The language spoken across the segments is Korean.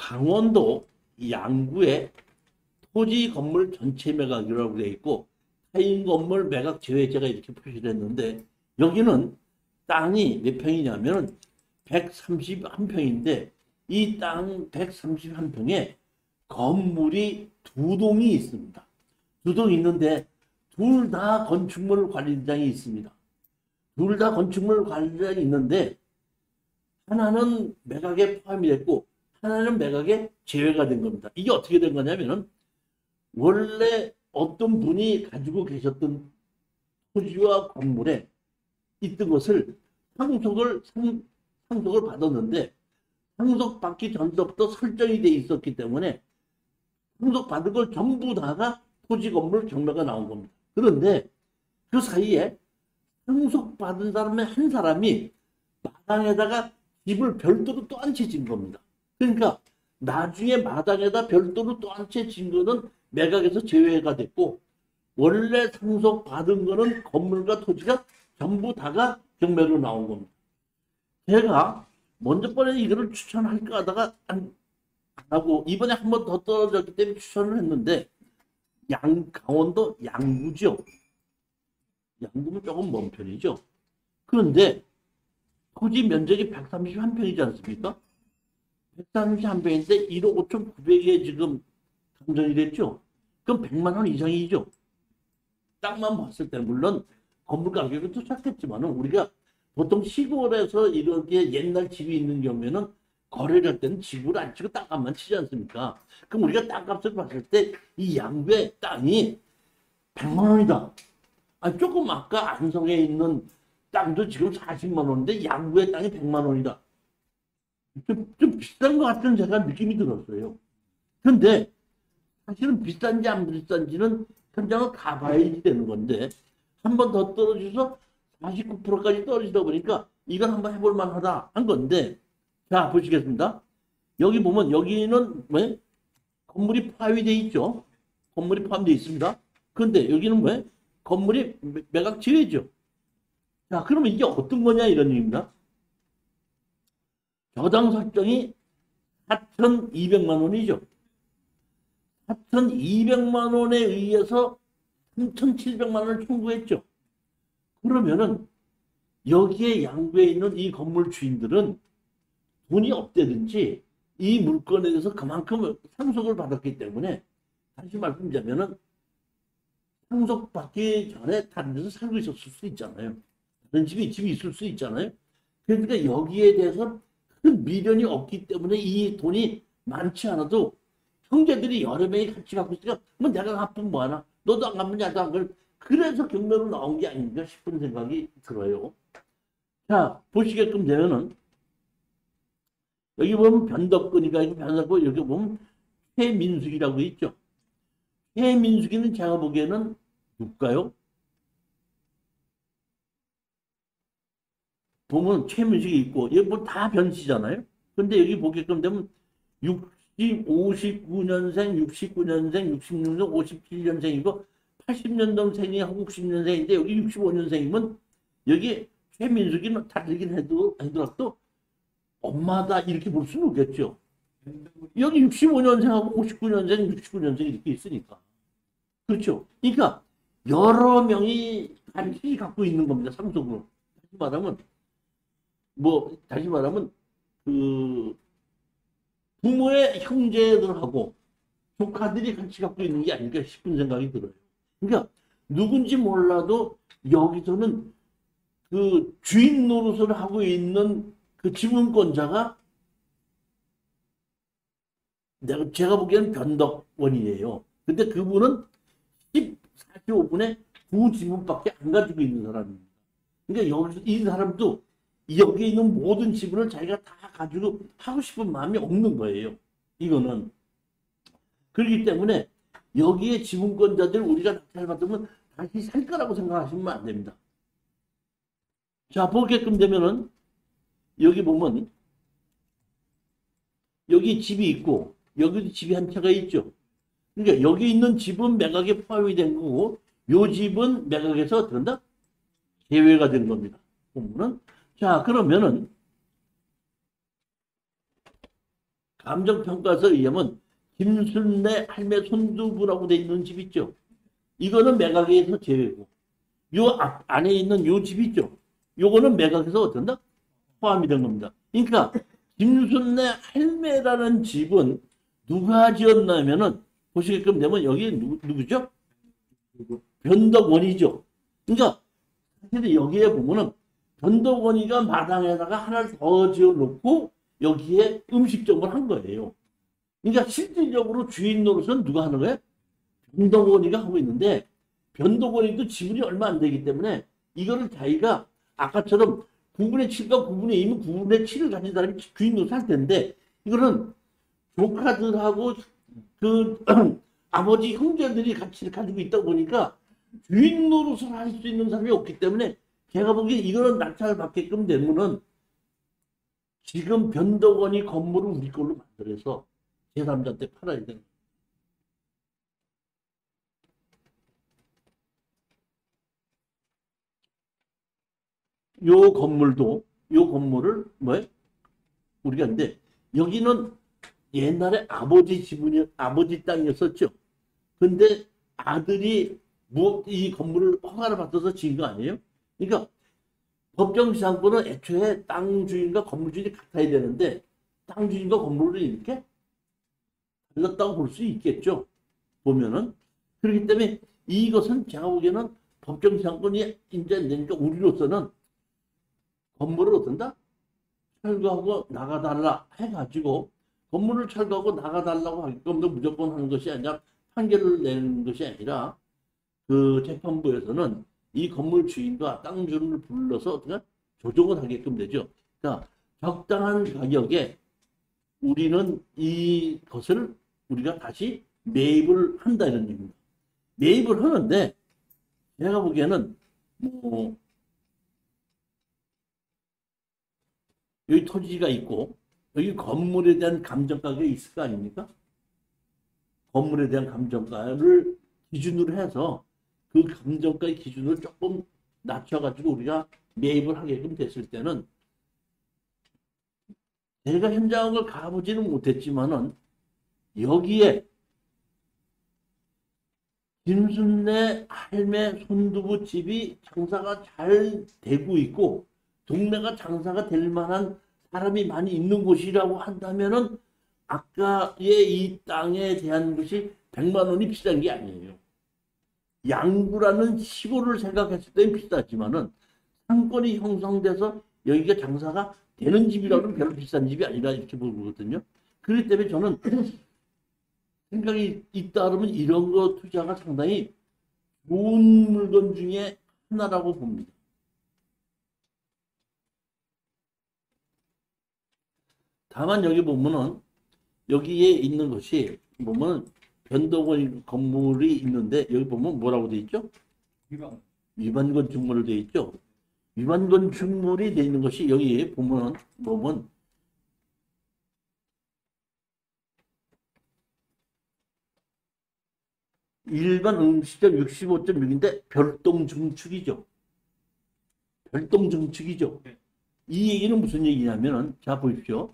강원도 양구에 토지 건물 전체 매각이라고 되어 있고 타인 건물 매각 제외제가 이렇게 표시됐는데 여기는 땅이 몇 평이냐면 131평인데 이 땅 131평에 건물이 두 동이 있습니다. 두 동이 있는데 둘 다 건축물 관리장이 있습니다. 둘 다 건축물 관리장이 있는데 하나는 매각에 포함이 됐고 하나는 매각에 제외가 된 겁니다. 이게 어떻게 된 거냐면은 원래 어떤 분이 가지고 계셨던 토지와 건물에 있던 것을 상속을 받았는데 상속받기 전부터 설정이 돼 있었기 때문에 상속받은 걸 전부 다가 토지 건물 경매가 나온 겁니다. 그런데 그 사이에 상속받은 사람의 한 사람이 마당에다가 집을 별도로 또 한 채 진 겁니다. 그러니까 나중에 마당에다 별도로 또 한 채 진 거는 매각에서 제외가 됐고 원래 상속받은 거는 건물과 토지가 전부 다가 경매로 나온 겁니다. 제가 먼저 번에 이거를 추천할까 하다가 안 하고 이번에 한 번 더 떨어졌기 때문에 추천을 했는데 강원도 양구죠. 양구는 조금 먼 편이죠. 그런데 토지 면적이 131평이지 않습니까? 131평인데 1억 5,900에 지금 감정이 됐죠. 그럼 100만 원 이상이죠. 땅만 봤을 때 물론 건물 가격은 또 작겠지만 우리가 보통 시골에서 이렇게 옛날 집이 있는 경우에는 거래를 할 때는 집을 안 치고 땅값만 치지 않습니까? 그럼 우리가 땅값을 봤을 때 이 양구의 땅이 100만 원이다. 아, 조금 아까 안성에 있는 땅도 지금 40만 원인데 양구의 땅이 100만 원이다. 좀 비싼 것 같은 제가 느낌이 들었어요. 근데 사실은 비싼지 안 비싼지는 현장을 가봐야지 되는 건데 한 번 더 떨어져서 49%까지 떨어지다 보니까 이건 한번 해볼 만하다 한 건데 자 보시겠습니다. 여기 보면 여기는 왜 건물이 포함이 돼 있죠. 건물이 포함되어 있습니다. 그런데 여기는 왜 건물이 매각 제외죠. 자 그러면 이게 어떤 거냐 이런 얘기입니다. 저당 설정이 4,200만 원이죠. 4,200만 원에 의해서 3,700만 원을 청구했죠. 그러면은 여기에 양구에 있는 이 건물 주인들은 돈이 없대든지 이 물건에 대해서 그만큼 상속을 받았기 때문에 다시 말씀드리자면은 상속받기 전에 다른 데서 살고 있었을 수 있잖아요. 다른 집이 있을 수 있잖아요. 그러니까 여기에 대해서 큰 미련이 없기 때문에 이 돈이 많지 않아도 형제들이 여러 명이 같이 갖고 있으니까 뭐 내가 갚으면 뭐하나 너도 안 갚으면 나도 안 갚으면 그래서 경매로 나온 게 아닌가 싶은 생각이 들어요. 자 보시게끔 되면은 여기 보면 변덕근이가 있고 변덕근 여기 보면 최민숙이라고 있죠. 최민숙이는 제가 보기에는 누굴까요? 보면 최민숙이 있고 여기 뭐 다 변씨잖아요. 근데 여기 보게끔 되면 59년생, 69년생, 66년생, 57년생이고 80년생이 60년생인데 여기 65년생이면 여기 최민숙이는 다르긴 해도 엄마다 이렇게 볼 수는 없겠죠. 여기 65년생하고 59년생, 69년생 이렇게 있으니까. 그렇죠. 그러니까 여러 명이 같이 갖고 있는 겁니다. 상속으로. 다시 말하면 그 부모의 형제들하고 조카들이 같이 갖고 있는 게 아닐까 싶은 생각이 들어요. 그러니까 누군지 몰라도 여기서는 그 주인 노릇을 하고 있는 그 지분권자가 제가 보기에는 변덕원이에요. 근데 그분은 45분에 9지분밖에 안 가지고 있는 사람입니다. 그러니까 여기서 이 사람도 여기에 있는 모든 지분을 자기가 다 가지고 하고 싶은 마음이 없는 거예요. 이거는. 그렇기 때문에 여기에 지분권자들 우리가 낙찰 받으면 다시 살 거라고 생각하시면 안 됩니다. 자, 보게끔 되면은 여기 보면 여기 집이 있고 여기도 집이 한 채가 있죠. 그러니까 여기 있는 집은 매각에 포함이 된 거고 요 집은 매각에서 어떻게 한다? 제외가 된 겁니다. 보면은 자 그러면은 감정평가서에 의하면 김순례 할매 손두부라고 돼 있는 집 있죠. 이거는 매각에서 제외고 요 안에 있는 요 집 있죠. 요거는 매각에서 어떤다? 포함이 된 겁니다. 그러니까 김순례 할매라는 집은 누가 지었냐면은 보시게끔 되면 여기 누구죠? 변덕원이죠. 그러니까 사실 여기에 보면은 변덕원이가 마당에다가 하나를 더 지어놓고 여기에 음식점을 한 거예요. 그러니까 실질적으로 주인 노릇은 누가 하는 거예요? 변덕원이가 하고 있는데 변덕원이도 지분이 얼마 안 되기 때문에 이거를 자기가 아까처럼 9분의 7과 9분의 2면 9분의 7을 가진 사람이 주인 노릇 할 텐데 이거는 조카들하고 그 아버지 형제들이 같이 가지고 있다 보니까 주인 노릇을 할 수 있는 사람이 없기 때문에 제가 보기에 이거는 낙찰을 받게끔 되면은 지금 변덕원이 건물을 우리 걸로 만들어서 제3자한테 팔아야 되는 요 건물도 요 건물을 뭐예요? 우리가 근데 여기는 옛날에 아버지 지분이 아버지 땅이었었죠. 근데 아들이 뭐 이 건물을 허가를 받아서 지은 거 아니에요? 그러니까 법정지상권은 애초에 땅 주인과 건물 주인이 같아야 되는데 땅 주인과 건물을 이렇게 달랐다고 볼 수 있겠죠. 보면은 그렇기 때문에 이것은 제가 보기에는 법정지상권이 이제 되니까 우리로서는 건물을 어떤다? 철거하고 나가달라 해가지고 건물을 철거하고 나가달라고 하게끔 무조건 하는 것이 아니라 판결을 내는 것이 아니라 그 재판부에서는 이 건물 주인과 땅 주인을 불러서 어떻게 조정을 하게끔 되죠. 그러니까 적당한 가격에 우리는 이것을 우리가 다시 매입을 한다 이런 얘기입니다. 매입을 하는데 제가 보기에는 뭐 여기 토지가 있고 여기 건물에 대한 감정가가 있을 거 아닙니까? 건물에 대한 감정가를 기준으로 해서 그 감정가의 기준을 조금 낮춰가지고 우리가 매입을 하게끔 됐을 때는 제가 현장을 가보지는 못했지만은 여기에 김순례 할매 손두부 집이 장사가 잘 되고 있고 동네가 장사가 될 만한 사람이 많이 있는 곳이라고 한다면은 아까의 이 땅에 대한 것이 100만 원이 비싼 게 아니에요. 양구라는 시골을 생각했을 때는 비싸지만은 상권이 형성돼서 여기가 장사가 되는 집이라면 별로 비싼 집이 아니라 이렇게 보거든요. 그렇기 때문에 저는 생각이 있다 그러면 이런 거 투자가 상당히 좋은 물건 중에 하나라고 봅니다. 다만 여기 보면은 여기에 있는 것이 보면 변동원 건물이 있는데 여기 보면 뭐라고 돼 있죠? 위반 건축물로 돼 있죠. 위반 건축물이 돼 있는 것이 여기 보면 일반 응시적 65.6인데 별동 증축이죠. 별동 증축이죠. 이 얘기는 무슨 얘기냐면은 자 보십시오.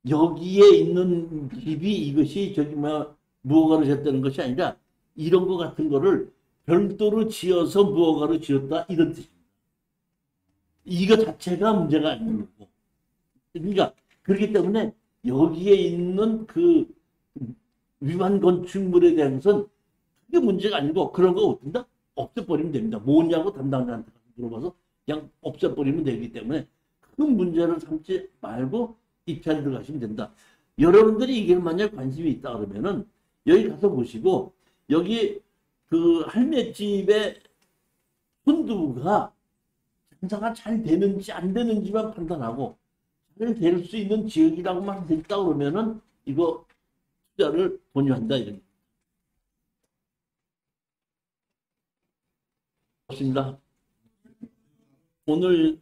여기에 있는 집이 이것이 저기 뭐 무허가로 지었다는 것이 아니라 이런 거 같은 거를 별도로 지어서 무허가로 지었다 이런 뜻입니다. 이거 자체가 문제가 아닌 거고. 그러니까 그렇기 때문에 여기에 있는 그 위반 건축물에 대한 것은 크게 문제가 아니고 그런 거 어떤다? 없애버리면 됩니다. 뭐냐고 담당자한테 물어봐서 그냥 없애버리면 되기 때문에 큰 문제를 삼지 말고 입찰 들어가시면 된다. 여러분들이 이게 만약 관심이 있다 그러면은 여기 가서 보시고 여기 그 할매집의 손두부가 장사가 잘 되는지 안 되는지만 판단하고 잘 될 수 있는 지역이라고만 됐다 그러면은 이거 투자를 권유한다 이런 것입니다. 오늘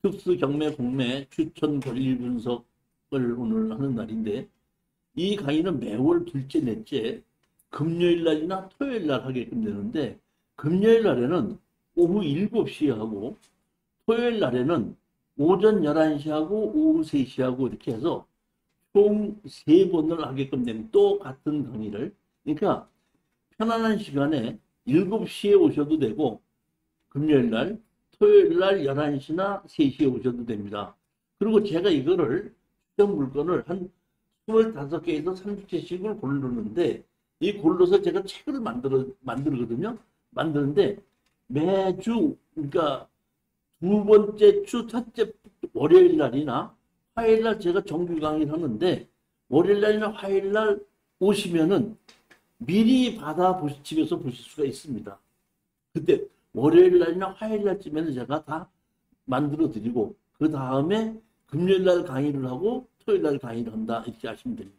특수 경매 공매 추천 권리 분석을 오늘 하는 날인데, 이 강의는 매월 둘째, 넷째 금요일 날이나 토요일 날 하게끔 되는데, 금요일 날에는 오후 7시에 하고, 토요일 날에는 오전 11시 하고 오후 3시 하고 이렇게 해서 총 3번을 하게끔 되는 똑같은 강의를. 그러니까 편안한 시간에 7시에 오셔도 되고, 금요일 날, 토요일 날 11시나 3시에 오셔도 됩니다. 그리고 제가 이거를 추천 물건을 한 25개에서 30개씩을 고르는데, 이 골라서 제가 책을 만들거든요. 만드는데 매주, 그러니까 두 번째 주 첫째 월요일 날이나 화요일 날 제가 정규 강의를 하는데, 월요일 날이나 화요일 날 오시면은 미리 집에서 보실 수가 있습니다. 그때 월요일 날이나 화요일 날쯤에는 제가 다 만들어 드리고, 그 다음에 금요일 날 강의를 하고 토요일 날 강의를 한다, 이렇게 하시면 됩니다.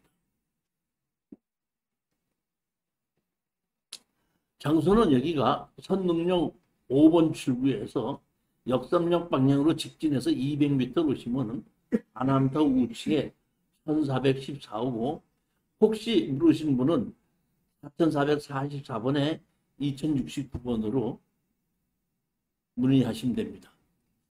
장소는 여기가 선릉역 5번 출구에서 역삼역 방향으로 직진해서 200m 오시면 아남타워 우측에 1414호고, 혹시 모르시는 분은 4444번에 2069번으로 문의하시면 됩니다.